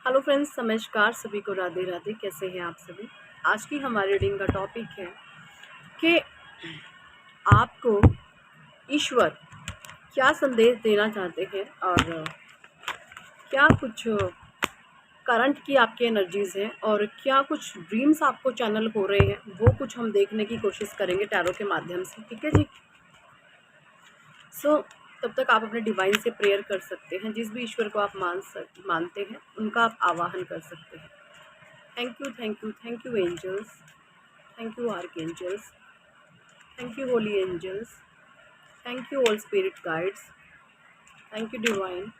Hello friends, नमस्कार सभी को, राधे राधे। कैसे हैं आप सभी। आज की हमारी रीडिंग का टॉपिक है कि आपको ईश्वर क्या संदेश देना चाहते हैं और क्या कुछ करंट की आपकी एनर्जीज़ हैं और क्या कुछ ड्रीम्स आपको चैनल हो रहे हैं, वो कुछ हम देखने की कोशिश करेंगे टैरो के माध्यम से। ठीक है जी। तब तक आप अपने डिवाइन से प्रेयर कर सकते हैं। जिस भी ईश्वर को आप मानते हैं उनका आप आवाहन कर सकते हैं। Thank you, thank you, thank you angels, thank you archangels, thank you holy angels, thank you all spirit guides, thank you divine,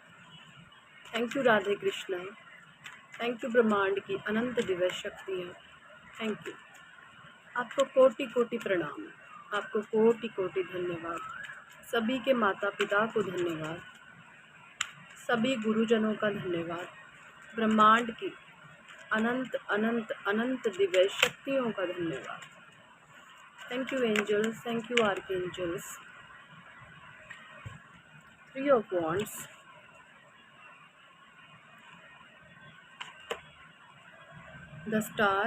thank you Radhe Krishna, thank you ब्रह्मांड की अनंत दिव्य शक्तियाँ, थैंक यू। आपको कोटि कोटि प्रणाम, आपको कोटि कोटि धन्यवाद। सभी के माता पिता को धन्यवाद, सभी गुरुजनों का धन्यवाद, ब्रह्मांड की अनंत अनंत अनंत दिव्य शक्तियों का धन्यवाद। Thank you angels, thank you archangels. 3 of Wands, the Star,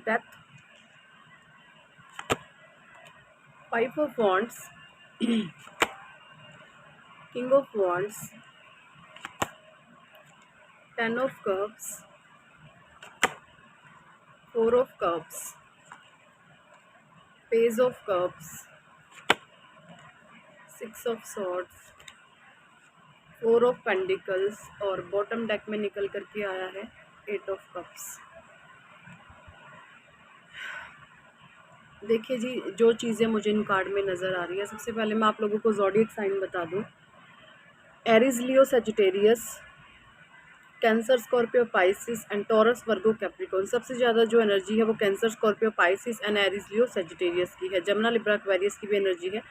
Death, 5 of Wands, King of Wands, 10 of Cups, 4 of Cups, Page of Cups, 6 of Swords, 4 of Pentacles और बॉटम डेक में निकल करके आया है 8 of Cups। देखिए जी, जो चीज़ें मुझे इन कार्ड में नज़र आ रही है, सबसे पहले मैं आप लोगों को ज़ोडिएक साइन बता दूं। Aries, Leo, Sagittarius, cancer, Scorpio, Pisces and taurus, Virgo, Capricorn. सबसे ज़्यादा जो एनर्जी है वो cancer, Scorpio, Pisces and Aries, Leo, Sagittarius की है। जमुना, लिब्रा, एक्वेरियस की भी एनर्जी है।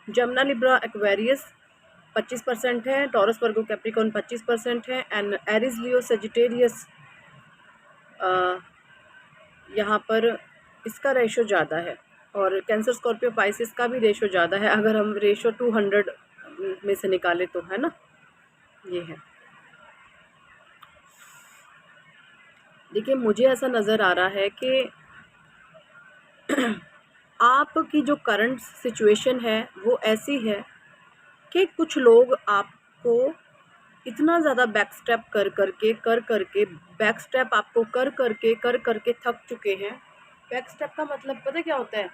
जमुना, लिब्रा, एक्वेरियस 25% है, टॉरस, वर्गो, कैप्रिकॉर्न 25% है एंड एरीज, लियो, सजिटेरियस यहाँ पर इसका रेशो ज़्यादा है और कैंसर, स्कॉर्पियो, पाइसिस का भी रेशो ज़्यादा है। अगर हम रेशो 200 में से निकाले तो, है ना, ये है। देखिए, मुझे ऐसा नज़र आ रहा है कि आपकी जो करंट सिचुएशन है वो ऐसी है कि कुछ लोग आपको इतना ज़्यादा बैक स्टेप कर करके बैक स्टेप आपको कर करके थक चुके हैं। बैक स्टेप का मतलब पता क्या होता है?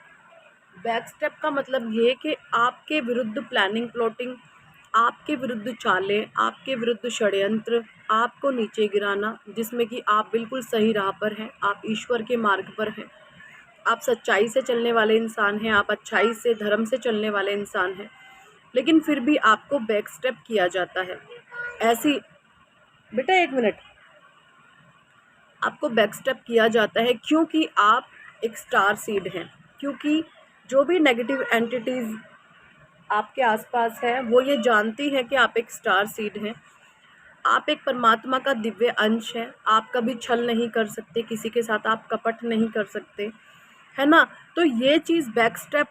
बैक स्टेप का मतलब ये कि आपके विरुद्ध प्लानिंग, प्लॉटिंग, आपके विरुद्ध चालें, आपके विरुद्ध षड्यंत्र, आपको नीचे गिराना, जिसमें कि आप बिल्कुल सही राह पर हैं, आप ईश्वर के मार्ग पर हैं, आप सच्चाई से चलने वाले इंसान हैं, आप अच्छाई से, धर्म से चलने वाले इंसान हैं, लेकिन फिर भी आपको बैक स्टेप किया जाता है। ऐसी बेटा 1 मिनट, आपको बैक स्टेप किया जाता है क्योंकि आप एक स्टार सीड हैं, क्योंकि जो भी नेगेटिव एंटिटीज़ आपके आसपास है वो ये जानती है कि आप एक स्टार सीड हैं, आप एक परमात्मा का दिव्य अंश है। आप कभी छल नहीं कर सकते, किसी के साथ आप कपट नहीं कर सकते, है ना। तो ये चीज़ बैक स्टेप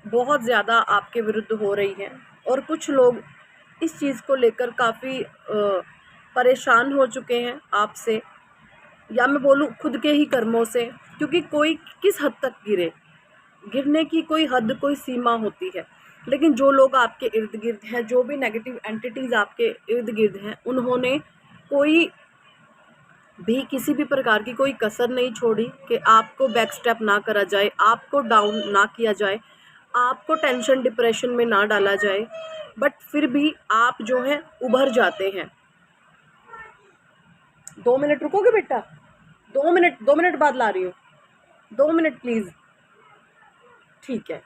बहुत ज़्यादा आपके विरुद्ध हो रही है और कुछ लोग इस चीज़ को लेकर काफ़ी परेशान हो चुके हैं आपसे, या मैं बोलूँ खुद के ही कर्मों से, क्योंकि कोई किस हद तक गिरने की कोई हद, कोई सीमा होती है। लेकिन जो लोग आपके इर्द गिर्द हैं, जो भी नेगेटिव एंटिटीज़ आपके इर्द गिर्द हैं, उन्होंने कोई भी किसी भी प्रकार की कोई कसर नहीं छोड़ी कि आपको बैक स्टेप ना करा जाए, आपको डाउन ना किया जाए, आपको टेंशन डिप्रेशन में ना डाला जाए, बट फिर भी आप जो हैं उभर जाते हैं। 2 मिनट रुकोगे बेटा? 2 मिनट बाद ला रही हूँ, 2 मिनट प्लीज़। ठीक है।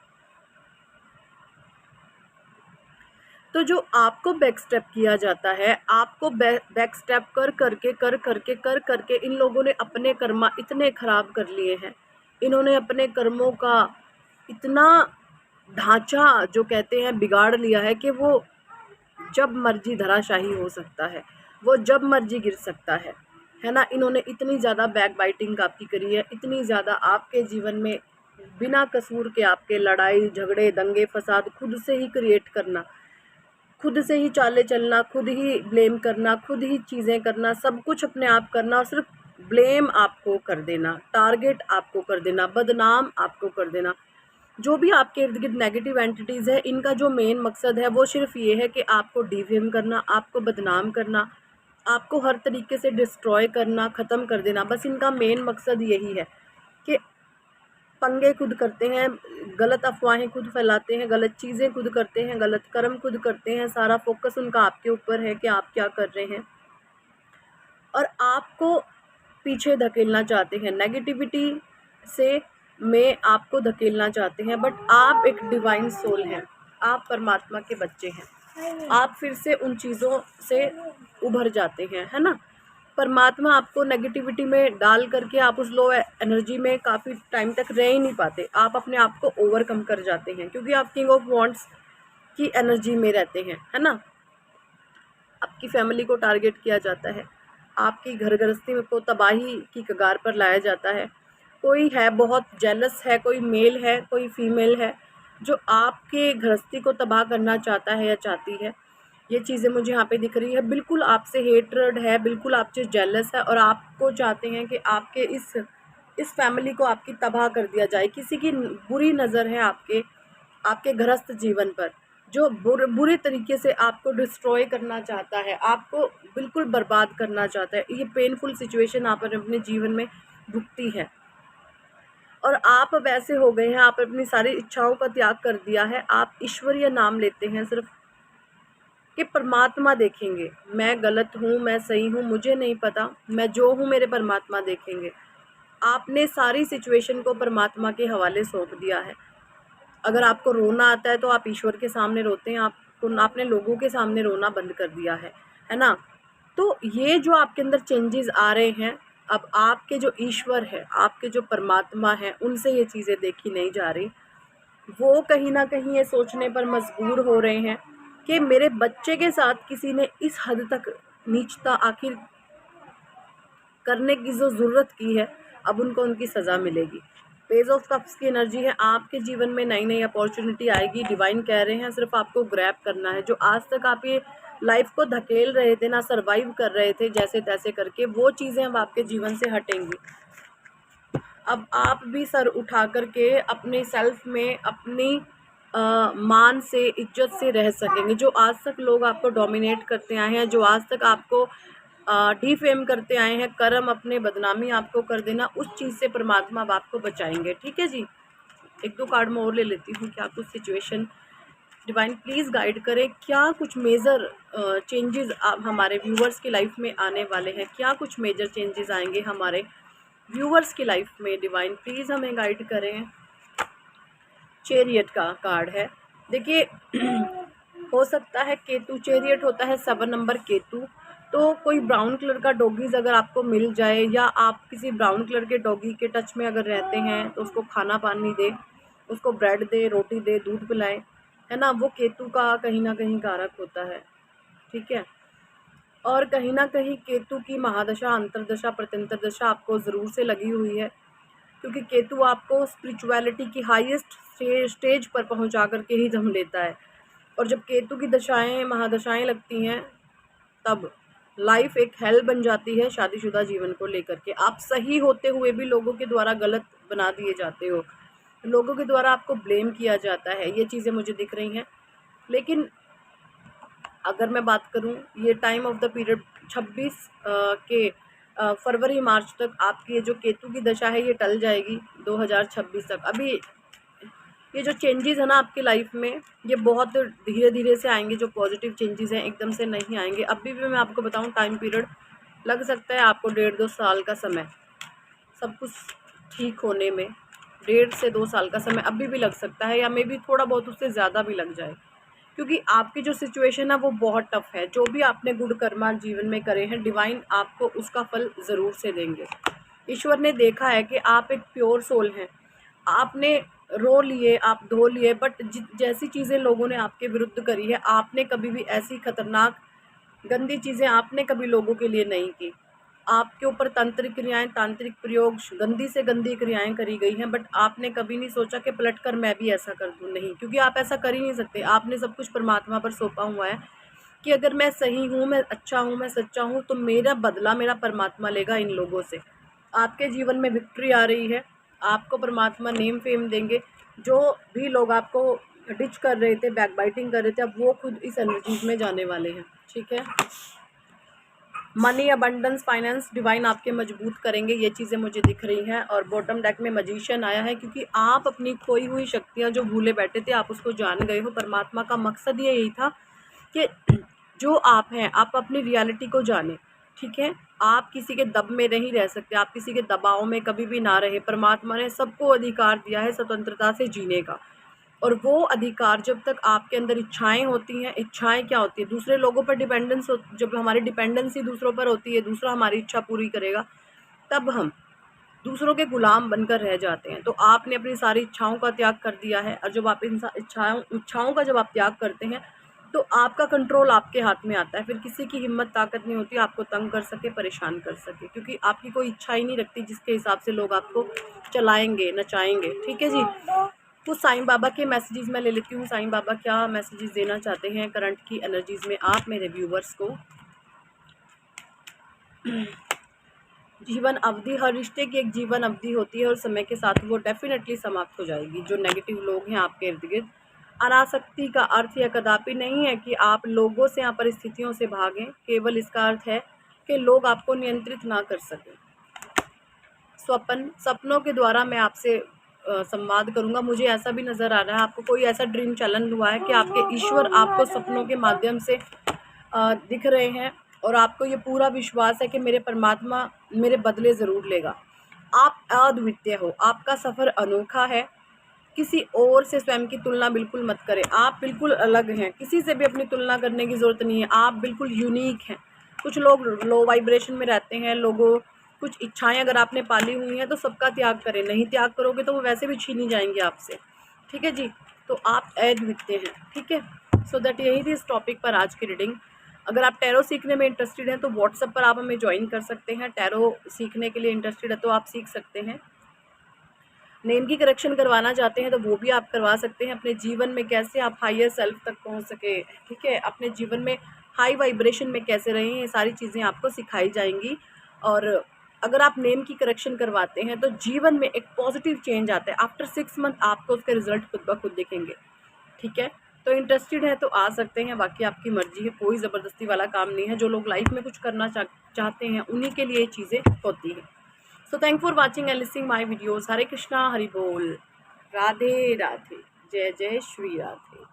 तो जो आपको बैक स्टेप किया जाता है, आपको बैक स्टेप कर करके इन लोगों ने अपने कर्मा इतने खराब कर लिए हैं, इन्होंने अपने कर्मों का इतना ढांचा जो कहते हैं बिगाड़ लिया है कि वो जब मर्जी धराशाही हो सकता है, वो जब मर्जी गिर सकता है ना। इन्होंने इतनी ज़्यादा बैक बाइटिंग आपकी करी है, इतनी ज़्यादा आपके जीवन में बिना कसूर के आपके लड़ाई झगड़े दंगे फसाद खुद से ही क्रिएट करना, खुद से ही चाले चलना, खुद ही ब्लेम करना, खुद ही चीज़ें करना, सब कुछ अपने आप करना और सिर्फ ब्लेम आपको कर देना, टारगेट आपको कर देना, बदनाम आपको कर देना। जो भी आपके इर्द गिर्द नेगेटिव एंटिटीज़ है, इनका जो मेन मकसद है वो सिर्फ ये है कि आपको डिफेम करना, आपको बदनाम करना, आपको हर तरीके से डिस्ट्रॉय करना, ख़त्म कर देना। बस इनका मेन मकसद यही है कि पंगे खुद करते हैं, गलत अफवाहें खुद फैलाते हैं, गलत चीज़ें खुद करते हैं, गलत कर्म खुद करते हैं। सारा फोकस उनका आपके ऊपर है कि आप क्या कर रहे हैं और आपको पीछे धकेलना चाहते हैं, नेगेटिविटी से में आपको धकेलना चाहते हैं। बट आप एक डिवाइन सोल हैं, आप परमात्मा के बच्चे हैं, आप फिर से उन चीज़ों से उभर जाते हैं, है ना। परमात्मा आपको नेगेटिविटी में डाल करके आप उस लो एनर्जी में काफ़ी टाइम तक रह ही नहीं पाते, आप अपने आप को ओवरकम कर जाते हैं क्योंकि आप किंग ऑफ वॉन्ट्स की एनर्जी में रहते हैं, है ना। आपकी फैमिली को टारगेट किया जाता है, आपकी घर गृहस्थी को तबाही की कगार पर लाया जाता है। कोई है बहुत जेलस है, कोई मेल है, कोई फीमेल है जो आपके गृहस्थी को तबाह करना चाहता है या चाहती है। ये चीज़ें मुझे यहाँ पे दिख रही है, बिल्कुल आपसे हेट्रेड है, बिल्कुल आपसे जेलस है और आपको चाहते हैं कि आपके इस फैमिली को आपकी तबाह कर दिया जाए। किसी की बुरी नज़र है आपके गृहस्थ जीवन पर, जो बुरे तरीके से आपको डिस्ट्रॉय करना चाहता है, आपको बिल्कुल बर्बाद करना चाहता है। ये पेनफुल सिचुएशन आपने अपने जीवन में भुगती है और आप अब ऐसे हो गए हैं, आप अपनी सारी इच्छाओं का त्याग कर दिया है। आप ईश्वरीय नाम लेते हैं सिर्फ कि परमात्मा देखेंगे, मैं गलत हूँ, मैं सही हूँ, मुझे नहीं पता, मैं जो हूँ मेरे परमात्मा देखेंगे। आपने सारी सिचुएशन को परमात्मा के हवाले सौंप दिया है। अगर आपको रोना आता है तो आप ईश्वर के सामने रोते हैं, आपने लोगों के सामने रोना बंद कर दिया है ना। तो ये जो आपके अंदर चेंजेस आ रहे हैं, अब आपके जो ईश्वर है, आपके जो परमात्मा है, उनसे ये चीज़ें देखी नहीं जा रही। वो कहीं ना कहीं ये सोचने पर मजबूर हो रहे हैं कि मेरे बच्चे के साथ किसी ने इस हद तक नीचता आखिर करने की जो ज़रूरत की है, अब उनको उनकी सज़ा मिलेगी। पेज ऑफ कप्स की एनर्जी है, आपके जीवन में नई नई अपॉर्चुनिटी आएगी। डिवाइन कह रहे हैं सिर्फ आपको ग्रैब करना है। जो आज तक आप ये लाइफ को धकेल रहे थे ना, सरवाइव कर रहे थे जैसे तैसे करके, वो चीज़ें अब आपके जीवन से हटेंगी। अब आप भी सर उठा करके अपने सेल्फ में, अपनी मान से, इज्जत से रह सकेंगे। जो आज तक लोग आपको डोमिनेट करते आए हैं, जो आज तक आपको डिफेम करते आए हैं, कर्म अपने बदनामी आपको कर देना, उस चीज़ से परमात्मा अब आपको बचाएंगे। ठीक है जी, एक दो कार्ड में और ले लेती हूँ। क्या कुछ सिचुएशन डिवाइन प्लीज़ गाइड करें, क्या कुछ मेजर चेंजेस हमारे व्यूवर्स की लाइफ में आने वाले हैं, क्या कुछ मेजर चेंजेस आएंगे हमारे व्यूवर्स की लाइफ में। डिवाइन प्लीज़ हमें गाइड करें। चेरियट का कार्ड है, देखिए हो सकता है केतु, चेरियट होता है 7 नंबर केतु। तो कोई ब्राउन कलर का डॉगीज़ अगर आपको मिल जाए, या आप किसी ब्राउन कलर के डॉगी के टच में अगर रहते हैं, तो उसको खाना पानी दे, उसको ब्रेड दे, रोटी दे, दूध पिलाएं, है ना। वो केतु का कहीं ना कहीं कारक होता है, ठीक है। और कहीं ना कहीं केतु की महादशा, अंतरदशा, प्रत्यंतर दशा आपको ज़रूर से लगी हुई है, क्योंकि केतु आपको स्पिरिचुअलिटी की हाईएस्ट स्टेज पर पहुंचा करके ही दम लेता है। और जब केतु की दशाएं, महादशाएं लगती हैं, तब लाइफ एक हेल बन जाती है शादीशुदा जीवन को लेकर के। आप सही होते हुए भी लोगों के द्वारा गलत बना दिए जाते हो, लोगों के द्वारा आपको ब्लेम किया जाता है। ये चीज़ें मुझे दिख रही हैं। लेकिन अगर मैं बात करूं, ये टाइम ऑफ द पीरियड 26 के फरवरी मार्च तक आपकी ये जो केतु की दशा है ये टल जाएगी 2026 तक। अभी ये जो चेंजेस है ना आपकी लाइफ में, ये बहुत धीरे धीरे से आएंगे। जो पॉजिटिव चेंजेस हैं एकदम से नहीं आएंगे। अभी भी मैं आपको बताऊं, टाइम पीरियड लग सकता है आपको 1.5-2 साल का समय, सब कुछ ठीक होने में 1.5 से 2 साल का समय अभी भी लग सकता है, या मे बी थोड़ा बहुत उससे ज़्यादा भी लग जाए, क्योंकि आपकी जो सिचुएशन है वो बहुत टफ है। जो भी आपने गुड कर्मा जीवन में करे हैं, डिवाइन आपको उसका फल ज़रूर से देंगे। ईश्वर ने देखा है कि आप एक प्योर सोल हैं, आपने रो लिए, आप धो लिए, बट जैसी चीज़ें लोगों ने आपके विरुद्ध करी है, आपने कभी भी ऐसी खतरनाक गंदी चीज़ें आपने कभी लोगों के लिए नहीं की। आपके ऊपर तांत्रिक क्रियाएं, तांत्रिक प्रयोग, गंदी से गंदी क्रियाएं करी गई हैं, बट आपने कभी नहीं सोचा कि पलट कर मैं भी ऐसा कर दूं। नहीं, क्योंकि आप ऐसा कर ही नहीं सकते। आपने सब कुछ परमात्मा पर सौंपा हुआ है कि अगर मैं सही हूँ, मैं अच्छा हूँ, मैं सच्चा हूँ, तो मेरा बदला मेरा परमात्मा लेगा इन लोगों से। आपके जीवन में विक्ट्री आ रही है, आपको परमात्मा नेम फेम देंगे। जो भी लोग आपको डिच कर रहे थे, बैक बाइटिंग कर रहे थे, अब वो खुद इस एनर्जीज में जाने वाले हैं। ठीक है, मनी, अबंडेंस, फाइनेंस, डिवाइन आपके मजबूत करेंगे, ये चीज़ें मुझे दिख रही हैं। और बॉटम डेक में मजीशियन आया है, क्योंकि आप अपनी खोई हुई शक्तियाँ जो भूले बैठे थे, आप उसको जान गए हो। परमात्मा का मकसद ये यही था कि जो आप हैं, आप अपनी रियलिटी को जानें। ठीक है, आप किसी के दब में नहीं रह सकते, आप किसी के दबाव में कभी भी ना रहे। परमात्मा ने सबको अधिकार दिया है स्वतंत्रता से जीने का, और वो अधिकार जब तक आपके अंदर इच्छाएं होती हैं, इच्छाएं क्या होती है, दूसरे लोगों पर डिपेंडेंस जब हमारी डिपेंडेंसी दूसरों पर होती है, दूसरा हमारी इच्छा पूरी करेगा, तब हम दूसरों के गुलाम बनकर रह जाते हैं। तो आपने अपनी सारी इच्छाओं का त्याग कर दिया है, और जब आप इन इच्छाओं का जब आप त्याग करते हैं, तो आपका कंट्रोल आपके हाथ में आता है। फिर किसी की हिम्मत ताकत नहीं होती आपको तंग कर सके, परेशान कर सके, क्योंकि आपकी कोई इच्छा ही नहीं रखती जिसके हिसाब से लोग आपको चलाएंगे, नचाएंगे। ठीक है जी, कुछ साईं बाबा के मैसेजेस मैं ले लेती हूँ। साईं बाबा क्या मैसेजेस देना चाहते हैं करंट की एनर्जीज में आप मेरे व्यूवर्स को। जीवन अवधि, हर रिश्ते की एक जीवन अवधि होती है, और समय के साथ वो डेफिनेटली समाप्त हो जाएगी। जो नेगेटिव लोग हैं आपके इर्द गिर्द, अनासक्ति का अर्थ यह कदापि नहीं है कि आप लोगों से या परिस्थितियों से भागें, केवल इसका अर्थ है कि लोग आपको नियंत्रित ना कर सकें। सपनों के द्वारा मैं आपसे संवाद करूंगा। मुझे ऐसा भी नज़र आ रहा है, आपको कोई ऐसा ड्रीम चैलेंज हुआ है कि आपके ईश्वर आपको सपनों के माध्यम से दिख रहे हैं, और आपको ये पूरा विश्वास है कि मेरे परमात्मा मेरे बदले ज़रूर लेगा। आप अद्वितीय हो, आपका सफ़र अनोखा है। किसी और से स्वयं की तुलना बिल्कुल मत करें, आप बिल्कुल अलग हैं, किसी से भी अपनी तुलना करने की ज़रूरत नहीं है। आप बिल्कुल यूनिक हैं। कुछ लोग लो वाइब्रेशन में रहते हैं, लोगों कुछ इच्छाएं अगर आपने पाली हुई हैं तो सबका त्याग करें, नहीं त्याग करोगे तो वो वैसे भी छीनी जाएंगी आपसे। ठीक है जी, तो आप अद्वितीय हैं। ठीक है, सो दैट यही थी इस टॉपिक पर आज की रीडिंग। अगर आप टैरो सीखने में इंटरेस्टेड हैं तो व्हाट्सएप पर आप हमें ज्वाइन कर सकते हैं। टैरो सीखने के लिए इंटरेस्टेड है तो आप सीख सकते हैं। नेम की करेक्शन करवाना चाहते हैं तो वो भी आप करवा सकते हैं। अपने जीवन में कैसे आप हायर सेल्फ तक पहुंच सके, ठीक है, अपने जीवन में हाई वाइब्रेशन में कैसे रहें, ये सारी चीज़ें आपको सिखाई जाएंगी। और अगर आप नेम की करेक्शन करवाते हैं तो जीवन में एक पॉजिटिव चेंज आता है। आफ्टर 6 मंथ आपको उसके रिजल्ट खुद ब खुद दिखेंगे। ठीक है, तो इंटरेस्टेड है तो आ सकते हैं, बाकी आपकी मर्जी है, कोई ज़बरदस्ती वाला काम नहीं है। जो लोग लाइफ में कुछ करना चाहते हैं उन्हीं के लिए ये चीज़ें होती हैं। So thank for watching and listening my videos. Hare Krishna, Hari Bol, Radhe Radhe, Jai Jai Shri Radhe.